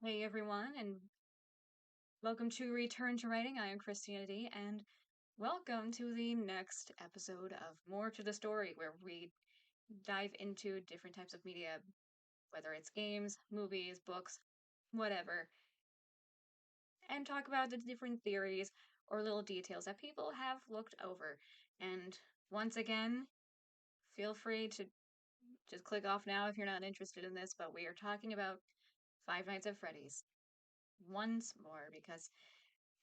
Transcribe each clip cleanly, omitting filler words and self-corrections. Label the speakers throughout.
Speaker 1: Hey everyone, and welcome to Return to Writing. I am Christina D, and welcome to the next episode of More to the Story, where we dive into different types of media, whether it's games, movies, books, whatever, and talk about the different theories or little details that people have looked over. And once again, feel free to just click off now if you're not interested in this, but we are talking about Five Nights at Freddy's once more because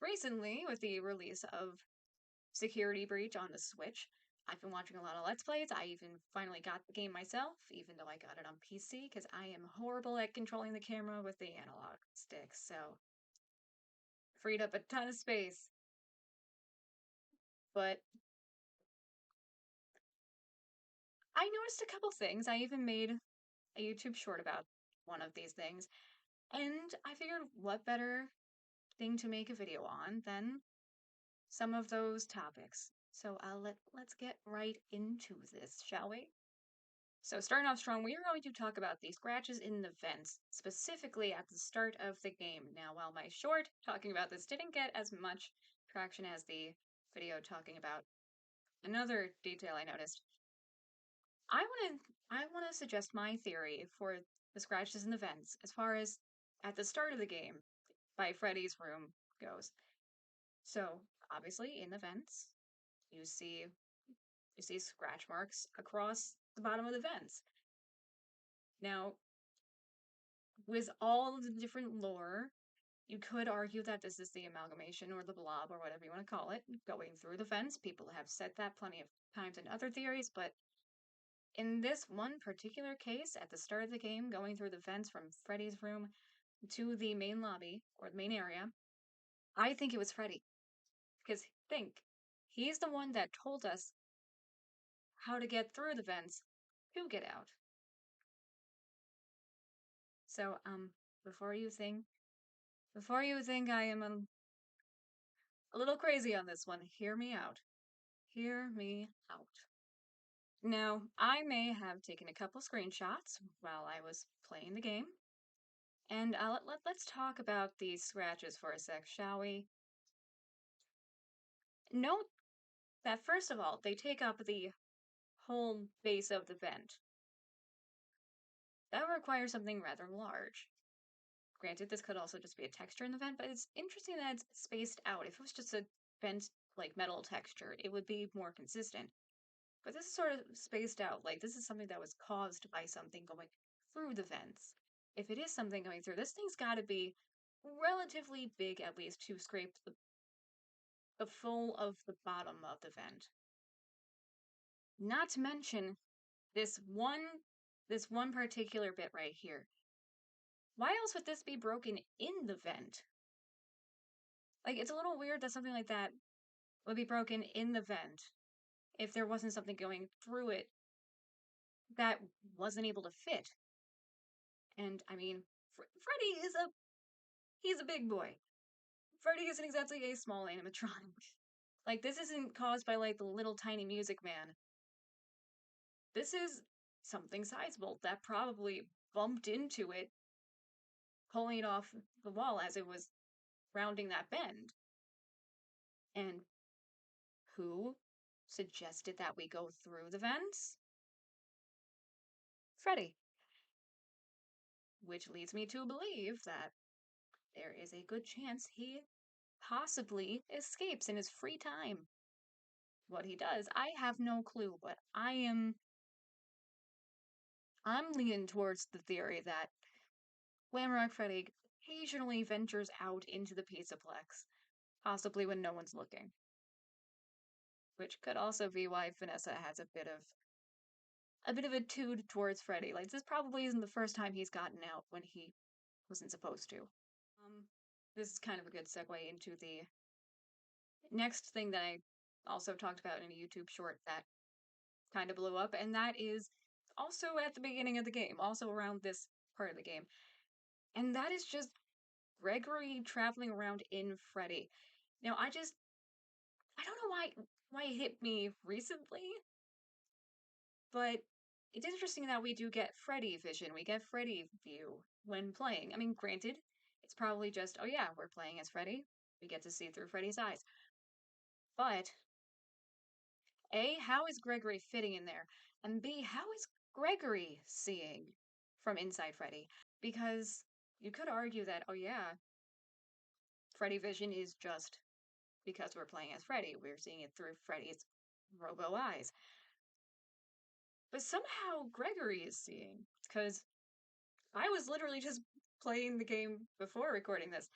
Speaker 1: recently, with the release of Security Breach on the Switch, I've been watching a lot of Let's Plays. I even finally got the game myself, even though I got it on PC, because I am horrible at controlling the camera with the analog stick, so freed up a ton of space. But I noticed a couple things. I even made a YouTube short about one of these things, and I figured what better thing to make a video on than some of those topics. So let's get right into this, shall we? So starting off strong, we are going to talk about the scratches in the vents, specifically at the start of the game. Now, while my short talking about this didn't get as much traction as the video talking about another detail I noticed, I want to suggest my theory for the scratches in the vents as far as at the start of the game by Freddy's room goes. So, obviously in the vents, you see you see scratch marks across the bottom of the vents. Now, with all of the different lore, you could argue that this is the amalgamation or the blob or whatever you want to call it going through the vents. People have said that plenty of times in other theories, but in this one particular case, at the start of the game, going through the vents from Freddy's room to the main lobby or the main area, I think it was Freddy. Because think, he's the one that told us how to get through the vents to get out. So, before you think I am a little crazy on this one, hear me out. Hear me out. Now, I may have taken a couple screenshots while I was playing the game, and let's talk about these scratches for a sec, shall we? Note that first of all, they take up the whole base of the vent. That requires something rather large. Granted, this could also just be a texture in the vent, but it's interesting that it's spaced out. If it was just a vent, like metal texture, it would be more consistent. But this is sort of spaced out, like this is something that was caused by something going through the vents. If it is something going through, this thing's got to be relatively big, at least, to scrape the full of the bottom of the vent. Not to mention this one particular bit right here. Why else would this be broken in the vent? Like, it's a little weird that something like that would be broken in the vent if there wasn't something going through it that wasn't able to fit. And I mean, Freddy is he's a big boy. Freddy isn't exactly a small animatronic. Like, this isn't caused by, like, the little tiny music man. This is something sizable that probably bumped into it, pulling it off the wall as it was rounding that bend. And who suggested that we go through the vents? Freddy. Which leads me to believe that there is a good chance he possibly escapes in his free time. What he does, I have no clue, but I'm leaning towards the theory that Glamrock Freddy occasionally ventures out into the Pizzaplex, possibly when no one's looking. Which could also be why Vanessa has a bit of a tood towards Freddy. Like, this probably isn't the first time he's gotten out when he wasn't supposed to. Um, this is kind of a good segue into the next thing that I also talked about in a YouTube short that kind of blew up, and that is also at the beginning of the game, also around this part of the game. And that is just Gregory traveling around in Freddy. Now, I don't know why it hit me recently, but it's interesting that we do get Freddy vision, we get Freddy view when playing. I mean, granted, It's probably just, oh yeah, we're playing as Freddy. We get to see through Freddy's eyes. But A, how is Gregory fitting in there? And B, how is Gregory seeing from inside Freddy? Because you could argue that, oh yeah, Freddy vision is just because we're playing as Freddy. We're seeing it through Freddy's robo eyes. But somehow Gregory is seeing. Because I was literally just playing the game before recording this.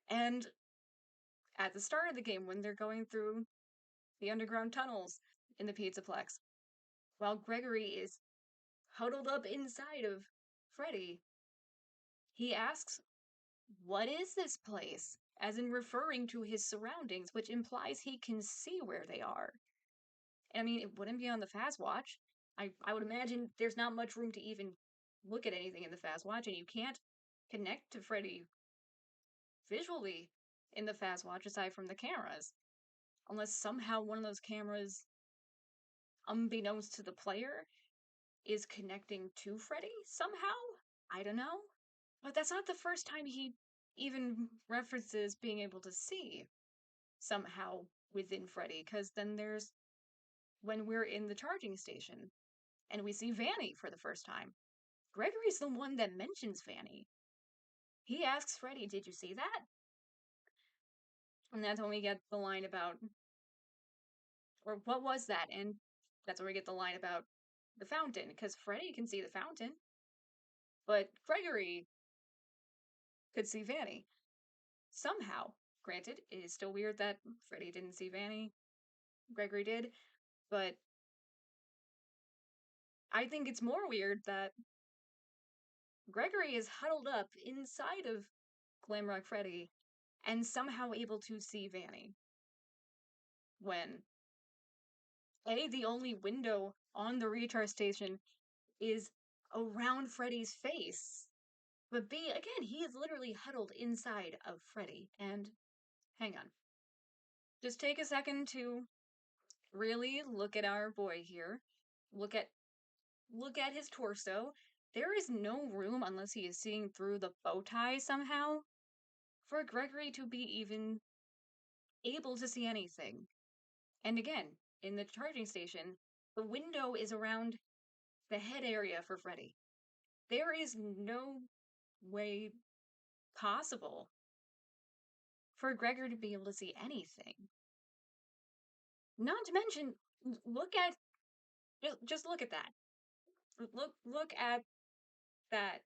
Speaker 1: And at the start of the game, when they're going through the underground tunnels in the Pizzaplex, while Gregory is huddled up inside of Freddy, he asks, "What is this place?" As in referring to his surroundings, which implies he can see where they are. I mean, it wouldn't be on the Fast Watch. I would imagine there's not much room to even look at anything in the Fast Watch, and you can't connect to Freddy visually in the Fast Watch aside from the cameras. Unless somehow one of those cameras, unbeknownst to the player, is connecting to Freddy somehow? I don't know. But that's not the first time he even references being able to see somehow within Freddy, because then there's when we're in the charging station and we see Vanny for the first time. Gregory's the one that mentions Vanny. He asks Freddy, "Did you see that?" And that's when we get the line about, or what was that? And that's when we get the line about the fountain, because Freddy can see the fountain, but Gregory could see Vanny. Somehow. Granted, it is still weird that Freddy didn't see Vanny. Gregory did, but I think it's more weird that Gregory is huddled up inside of Glamrock Freddy and somehow able to see Vanny. When A, the only window on the recharge station is around Freddy's face. But B, again, he is literally huddled inside of Freddy. And hang on. Just take a second to really look at our boy here. Look at his torso. There is no room, unless he is seeing through the bow tie somehow, for Gregory to be even able to see anything. And again, in the charging station, the window is around the head area for Freddy. There is no way possible for Gregory to be able to see anything. Not to mention, look at just look at that. Look at that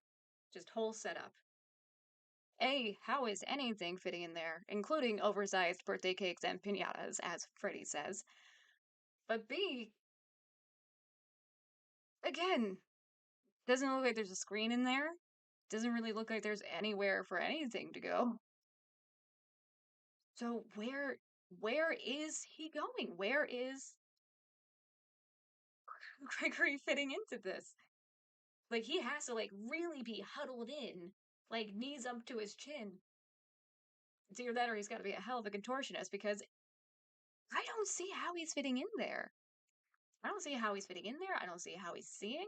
Speaker 1: just whole setup. A, how is anything fitting in there, including oversized birthday cakes and piñatas, as Freddy says? But B, again, doesn't look like there's a screen in there. Doesn't really look like there's anywhere for anything to go. So where is he going? Where is Gregory fitting into this? Like, he has to, like, really be huddled in, like, knees up to his chin. It's either that or he's got to be a hell of a contortionist, because I don't see how he's fitting in there. I don't see how he's fitting in there. I don't see how he's seeing.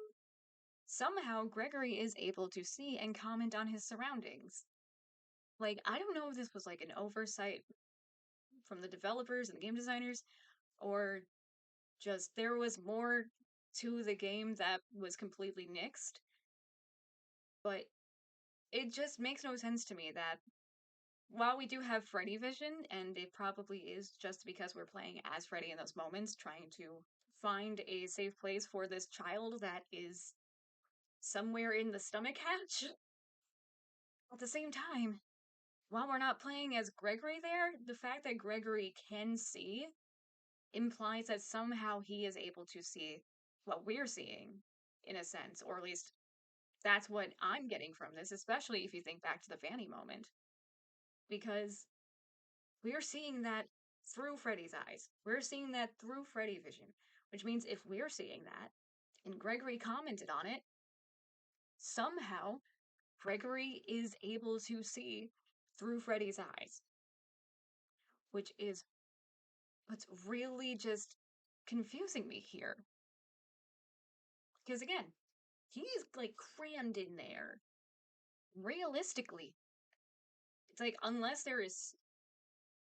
Speaker 1: Somehow, Gregory is able to see and comment on his surroundings. Like, I don't know if this was, like, an oversight from the developers and the game designers, or just there was more to the game that was completely nixed. But it just makes no sense to me that while we do have Freddy vision, and it probably is just because we're playing as Freddy in those moments, trying to find a safe place for this child that is somewhere in the stomach hatch. At the same time, while we're not playing as Gregory there, the fact that Gregory can see implies that somehow he is able to see what we're seeing, in a sense, or at least that's what I'm getting from this, especially if you think back to the Vanny moment. Because we're seeing that through Freddy's eyes. We're seeing that through Freddy vision, which means if we're seeing that, and Gregory commented on it, somehow Gregory is able to see through Freddy's eyes. Which is what's really just confusing me here. Because again, he's like crammed in there. Realistically, It's like, unless there is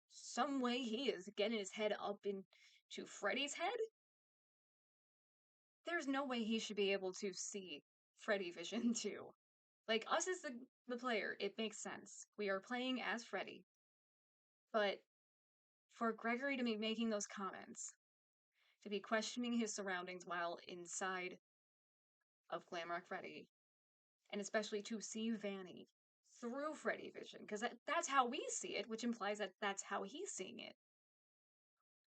Speaker 1: some way he is getting his head up into Freddy's head, there's no way he should be able to see Freddy Vision too. Like, us as the player, it makes sense. We are playing as Freddy. But for Gregory to be making those comments, to be questioning his surroundings while inside of Glamrock Freddy, and especially to see Vanny through Freddy Vision, because that's how we see it, which implies that that's how he's seeing it.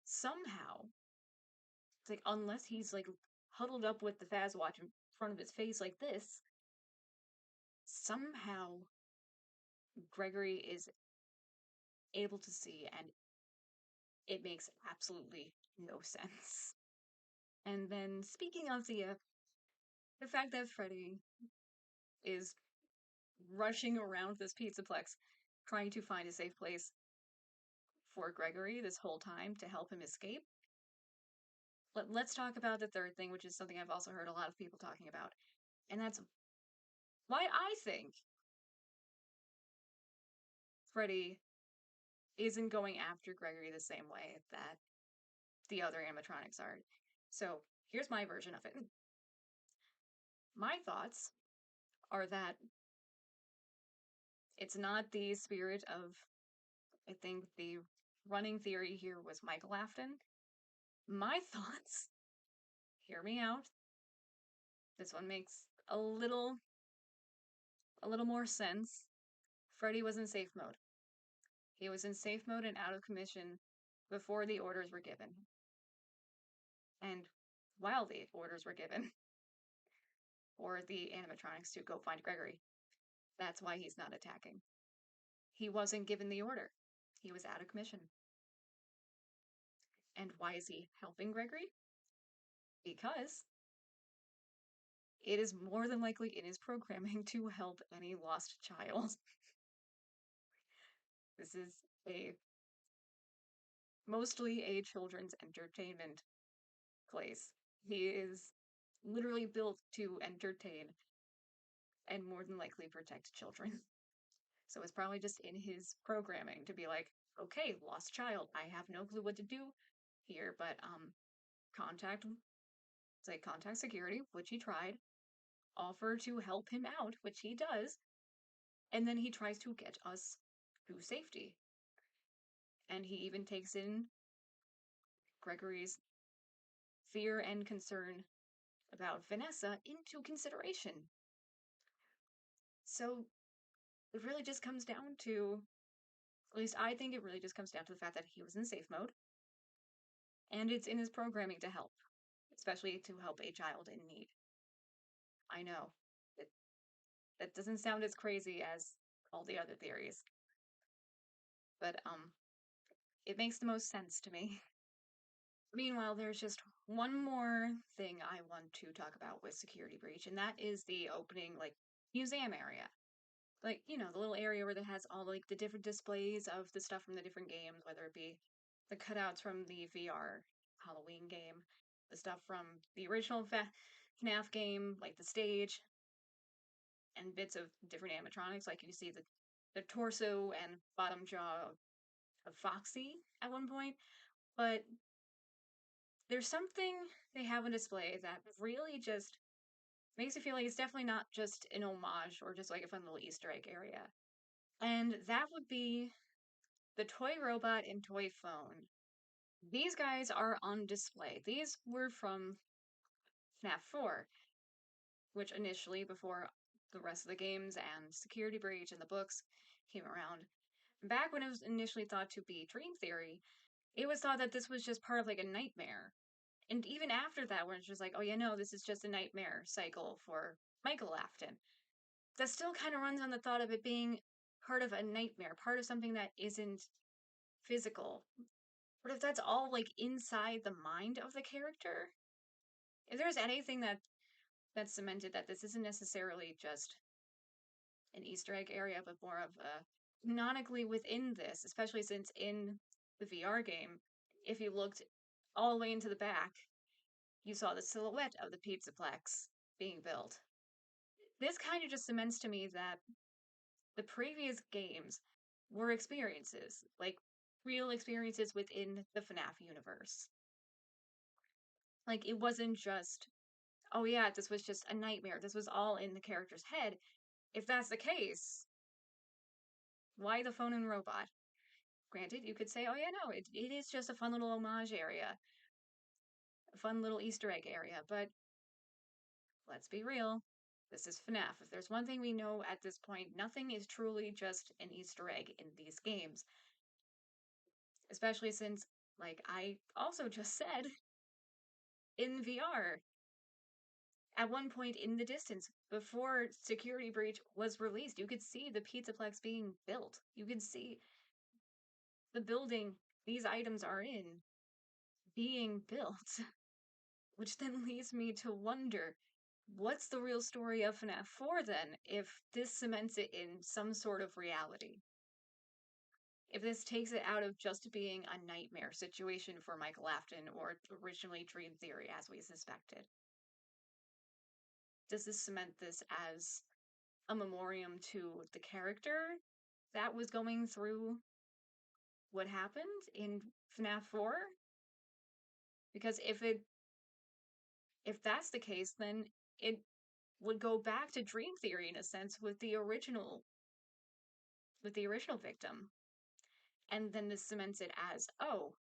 Speaker 1: Somehow, it's like, unless he's like huddled up with the Fazwatch in front of his face like this, somehow Gregory is able to see, and it makes absolutely no sense. And then, speaking of the fact that Freddy is rushing around this pizzaplex, trying to find a safe place for Gregory this whole time to help him escape. Let's talk about the third thing, which is something I've also heard a lot of people talking about, and that's why I think Freddy isn't going after Gregory the same way that the other animatronics are. So here's my version of it. My thoughts are that it's not the spirit of, I think the running theory here was Michael Afton. My thoughts, hear me out. This one makes a little more sense. Freddy was in safe mode. He was in safe mode and out of commission before the orders were given. And while the orders were given for the animatronics to go find Gregory, that's why he's not attacking. He wasn't given the order. He was out of commission. And why is he helping Gregory? Because it is more than likely in his programming to help any lost child. This is mostly a children's entertainment place. He is literally built to entertain and more than likely protect children. So it's probably just in his programming to be like, okay, lost child, I have no clue what to do here, but contact security, which he tried, offer to help him out, which he does, and then he tries to get us to safety. And he even takes in Gregory's fear and concern about Vanessa into consideration. So it really just comes down to, at least I think it really just comes down to the fact that he was in safe mode, and it's in his programming to help, especially to help a child in need. I know, that doesn't sound as crazy as all the other theories, but it makes the most sense to me. Meanwhile, there's just one more thing I want to talk about with Security Breach, and that is the opening, like, museum area. Like, you know, the little area where it has all, like, the different displays of the stuff from the different games, whether it be the cutouts from the VR Halloween game, the stuff from the original FNAF game, like the stage, and bits of different animatronics, like you see the torso and bottom jaw of Foxy at one point, but there's something they have on display that really just makes you feel like it's definitely not just an homage or just like a fun little Easter egg area. And that would be the toy robot and toy phone. These guys are on display. These were from FNAF 4, which initially, before the rest of the games and Security Breach and the books came around, back when it was initially thought to be Dream Theory, it was thought that this was just part of like a nightmare. And even after that, when it's just like, oh yeah, no, this is just a nightmare cycle for Michael Afton, that still kind of runs on the thought of it being part of a nightmare, part of something that isn't physical. But if that's all like inside the mind of the character, if there's anything that's cemented that this isn't necessarily just an Easter egg area, but more of a canonically within this, especially since in the VR game, if you looked all the way into the back, you saw the silhouette of the Pizzaplex being built. This kind of just cements to me that the previous games were experiences, like real experiences within the FNAF universe. Like, it wasn't just, oh yeah, this was just a nightmare. This was all in the character's head. If that's the case, why the phone and robot? Granted, you could say, oh yeah, no, it is just a fun little homage area, a fun little Easter egg area, but let's be real. This is FNAF. If there's one thing we know at this point, nothing is truly just an Easter egg in these games. Especially since, like I also just said, in VR, at one point in the distance, before Security Breach was released, you could see the Pizzaplex being built. You could see the building these items are in being built. Which then leads me to wonder, what's the real story of FNAF 4 then, if this cements it in some sort of reality? If this takes it out of just being a nightmare situation for Michael Afton, or originally Dream Theory as we suspected? Does this cement this as a memoriam to the character that was going through what happened in FNAF 4? Because if that's the case, then it would go back to Dream Theory in a sense with the original victim. And then this cements it as, oh,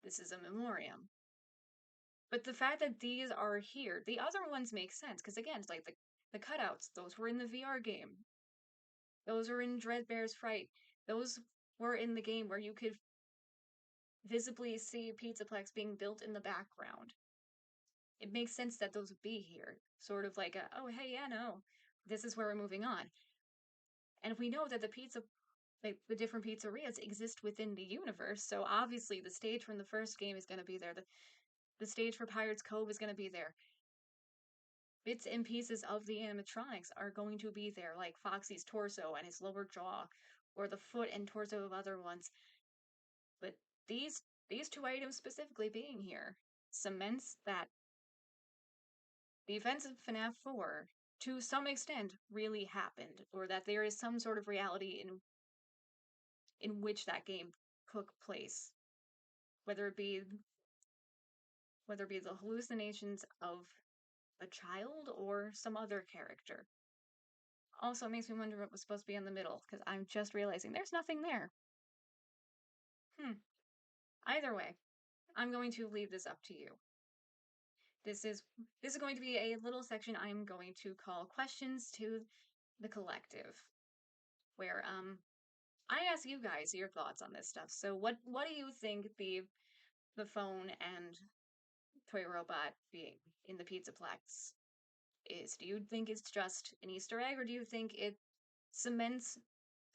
Speaker 1: this is a memoriam. But the fact that these are here, the other ones make sense, because again, it's like the cutouts, those were in the VR game. Those are in Dreadbear's Fright. Those were in the game where you could visibly see Pizzaplex being built in the background. It makes sense that those would be here. Sort of like a, oh, hey, yeah, no, this is where we're moving on. And we know that the different pizzerias exist within the universe, so obviously the stage from the first game is going to be there. The stage for Pirates Cove is going to be there. Bits and pieces of the animatronics are going to be there, like Foxy's torso and his lower jaw, or the foot and torso of other ones. But these two items specifically being here cements that the events of FNAF 4, to some extent, really happened, or that there is some sort of reality in which that game took place. Whether it be the hallucinations of a child or some other character. Also, it makes me wonder what was supposed to be in the middle, because I'm just realizing there's nothing there. Either way, I'm going to leave this up to you. This is going to be a little section I'm going to call Questions to the Collective, where I ask you guys your thoughts on this stuff. So what do you think the phone and toy robot being in the Pizzaplex is? Do you think it's just an Easter egg, or do you think it cements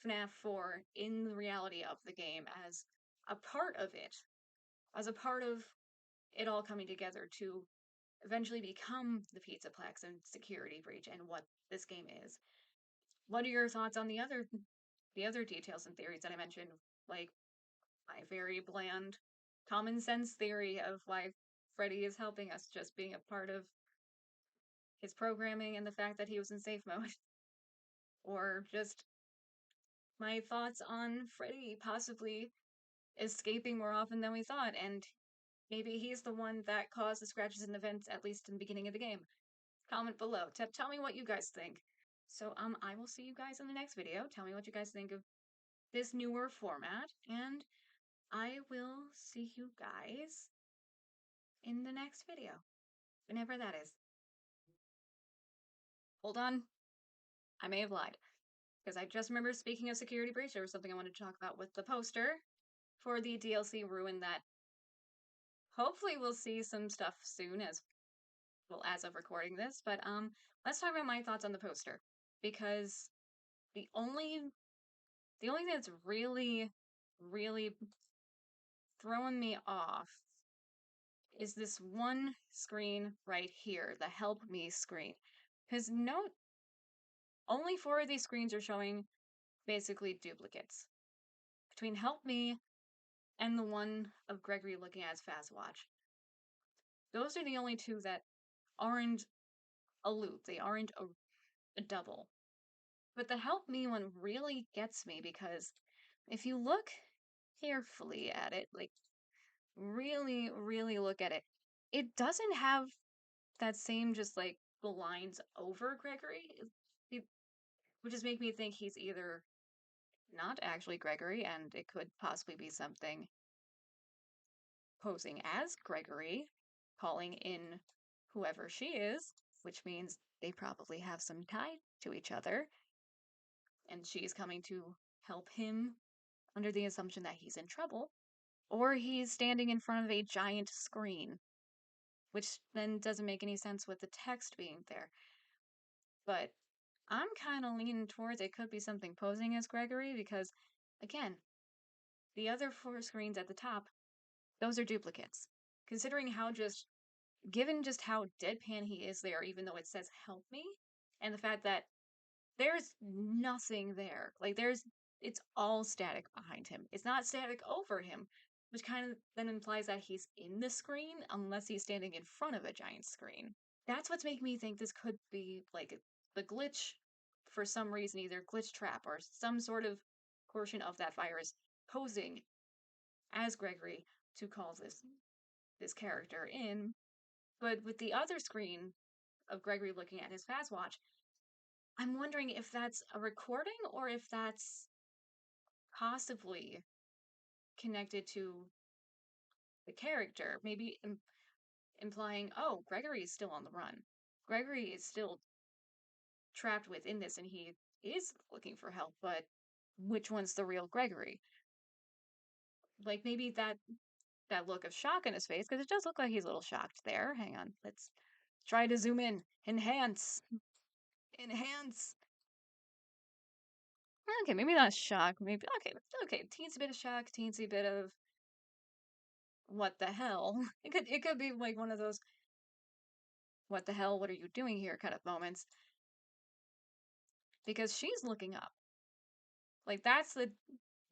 Speaker 1: FNAF 4 in the reality of the game as a part of it, as a part of it all coming together to eventually become the Pizzaplex and Security Breach and what this game is? What are your thoughts on the other details and theories that I mentioned, like my very bland common sense theory of why Freddy is helping us just being a part of his programming and the fact that he was in safe mode? Or just my thoughts on Freddy possibly escaping more often than we thought, and maybe he's the one that caused the scratches and the vents, at least in the beginning of the game. Comment below. Tell me what you guys think. So, I will see you guys in the next video. Tell me what you guys think of this newer format, and I will see you guys in the next video. Whenever that is. Hold on. I may have lied. Because I just remember, speaking of Security Breach, there was something I wanted to talk about with the poster for the DLC Ruin that hopefully we'll see some stuff soon as of recording this. But let's talk about my thoughts on the poster. Because the only thing that's really, really throwing me off is this one screen right here, the Help Me screen. Because note, only 4 of these screens are showing basically duplicates. Between Help Me and the one of Gregory looking at his Fazwatch. Those are the only 2 that aren't a loop. They aren't a double. But the Help Me one really gets me because if you look carefully at it, like really, really look at it, it doesn't have that same just like the lines over Gregory, it, which just make me think he's either not actually Gregory, and it could possibly be something posing as Gregory, calling in whoever she is, which means they probably have some tie to each other, and she's coming to help him under the assumption that he's in trouble, or he's standing in front of a giant screen, which then doesn't make any sense with the text being there. But I'm kind of leaning towards it could be something posing as Gregory because, again, the other 4 screens at the top, those are duplicates. Considering given just how deadpan he is there, even though it says help me, and the fact that there's nothing there. Like, it's all static behind him. It's not static over him, which kind of then implies that he's in the screen unless he's standing in front of a giant screen. That's what's making me think this could be like the glitch for some reason, either glitch trap or some sort of portion of that virus posing as Gregory to call this character in. But with the other screen of Gregory looking at his fast watch, I'm wondering if that's a recording or if that's possibly connected to the character, maybe implying, oh, Gregory is still on the run. Gregory is still trapped within this and he is looking for help, but which one's the real Gregory? Like maybe that look of shock in his face, because it does look like he's a little shocked there. Hang on, let's try to zoom in. Enhance. Enhance. Okay, maybe not shock. Maybe okay. Teensy bit of shock, teensy bit of what the hell. It could be like one of those what the hell, what are you doing here kind of moments. Because she's looking up. Like that's the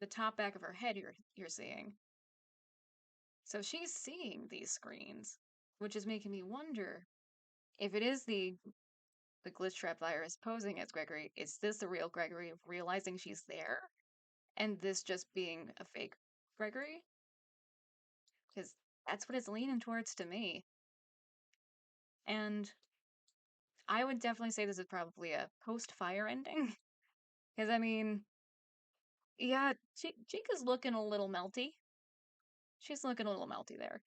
Speaker 1: top back of her head you're seeing. So she's seeing these screens, which is making me wonder if it is the glitch trap virus posing as Gregory, is this the real Gregory realizing she's there? And this just being a fake Gregory? Because that's what it's leaning towards to me. And I would definitely say this is probably a post-fire ending. Because, I mean, yeah, Chica's looking a little melty. She's looking a little melty there.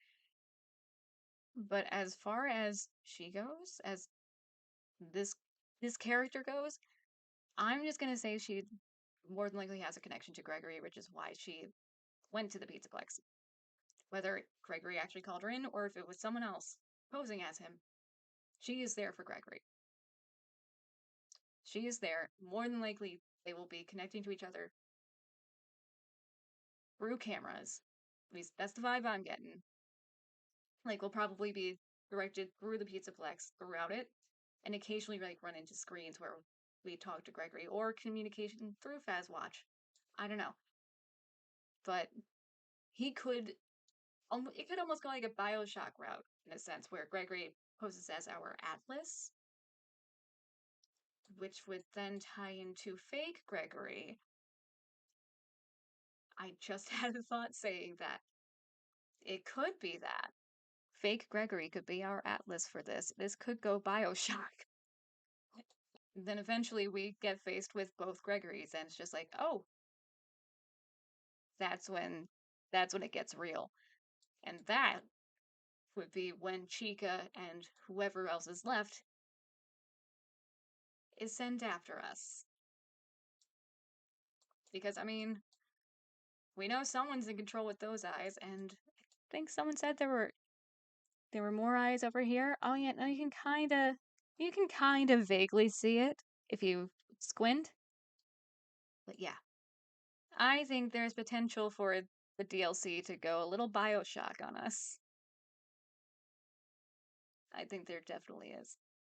Speaker 1: But as far as she goes, as this character goes, I'm just gonna say she more than likely has a connection to Gregory, which is why she went to the Pizzaplex. Whether Gregory actually called her in or if it was someone else posing as him, she is there for Gregory. She is there. More than likely, they will be connecting to each other through cameras. At least that's the vibe I'm getting. Like, we'll probably be directed through the Pizzaplex throughout it, and occasionally like run into screens where we talk to Gregory or communication through Fazwatch. I don't know, but he could. It could almost go like a Bioshock route in a sense, where Gregory poses as our Atlas, which would then tie into fake Gregory. I just had a thought saying that it could be that. Fake Gregory could be our Atlas for this. This could go Bioshock. Then eventually we get faced with both Gregorys, and it's just like, oh, that's when it gets real. And that would be when Chica and whoever else is left is sent after us. Because, I mean, we know someone's in control with those eyes, and I think someone said there were more eyes over here. Oh yeah, no, you can kind of vaguely see it if you squint. But yeah, I think there's potential for the DLC to go a little Bioshock on us. I think there definitely is.